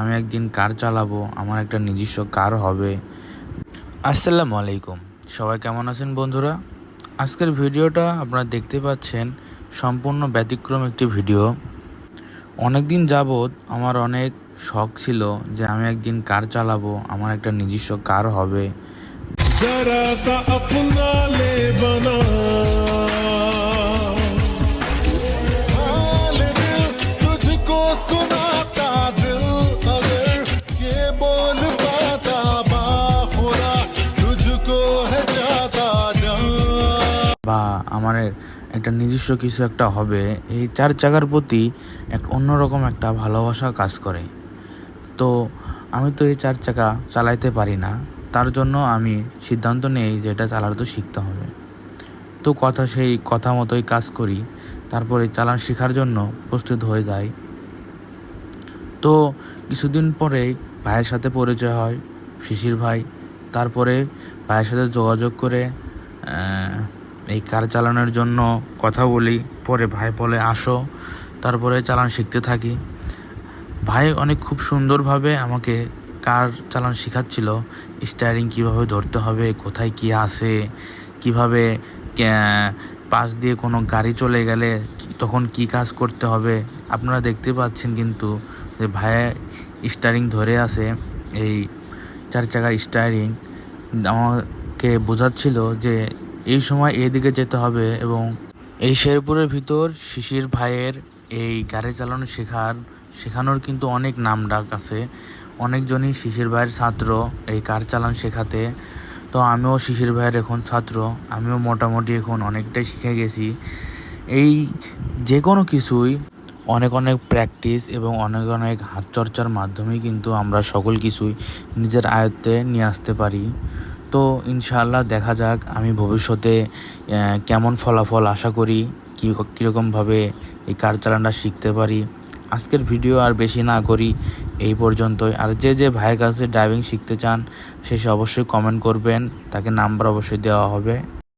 আমি একদিন কার চালাবো, আমার একটা নিজস্ব কার হবে। আসসালামু আলাইকুম, সবাই কেমন আছেন বন্ধুরা? আজকের ভিডিওটা আপনারা দেখতে পাচ্ছেন সম্পূর্ণ ব্যতিক্রম একটি ভিডিও। অনেক দিন যাবৎ আমার অনেক শখ ছিল যে আমি একদিন কার চালাবো, আমার একটা নিজস্ব কার হবে। বা আমার একটা নিজস্ব কিছু একটা হবে, এই চার চাকার প্রতি এক অন্যরকম একটা ভালোবাসা কাজ করে। তো আমি তো এই চার চাকা চালাইতে পারি না, তার জন্য আমি সিদ্ধান্ত নেই যে এটা চালাতে তো শিখতে হবে। তো সেই কথা মতোই কাজ করি, তারপরে চালান শেখার জন্য প্রস্তুত হয়ে যাই। তো কিছুদিন পরেই ভাইয়ের সাথে পরিচয় হয়, শিশির ভাই। তারপরে ভাইয়ের সাথে যোগাযোগ করে এই কার চালানোর জন্য কথা বলি। পরে ভাই বলে আসো, তারপরে চালান শিখতে থাকি। ভাই খুব সুন্দরভাবে আমাকে কার চালান শেখাচ্ছিল। স্টিয়ারিং কীভাবে ধরতে হবে, কোথায় কী আছে, কীভাবে পাশ দিয়ে কোনো গাড়ি চলে গেলে তখন কি কাজ করতে হবে। আপনারা দেখতে পাচ্ছেন কিন্তু যে ভাইয়া স্টিয়ারিং ধরে আছে, এই চার চাকার স্টিয়ারিং আমাকে বোঝাচ্ছিল যে এই সময় এদিকে যেতে হবে। এবং এই শেরপুরের ভিতর শিশির ভাইয়ের এই গাড়ি চালানো শেখানোর কিন্তু অনেক নাম ডাক আছে। অনেকজনই শিশির ভাইয়ের ছাত্র এই কার চালান শেখাতে। তো আমিও শিশির ভাইয়ের এখন ছাত্র, আমিও মোটামুটি এখন অনেকটাই শিখে গেছি। এই যে কোনো কিছুই অনেক প্র্যাকটিস এবং অনেক হাত চর্চার মাধ্যমেই কিন্তু আমরা সকল কিছুই নিজের আয়ত্তে নিয়ে আসতে পারি। তো ইনশাআল্লাহ দেখা যাক আমি ভবিষ্যতে কেমন ফলাফল আশা করি, কীরকমভাবে এই কার চালানটা শিখতে পারি। আজকের ভিডিও আর বেশি না করি, এই পর্যন্তই। আর যে ভাইয়ের কাছে ড্রাইভিং শিখতে চান সে অবশ্যই কমেন্ট করবেন, তাকে নাম্বার অবশ্যই দেওয়া হবে।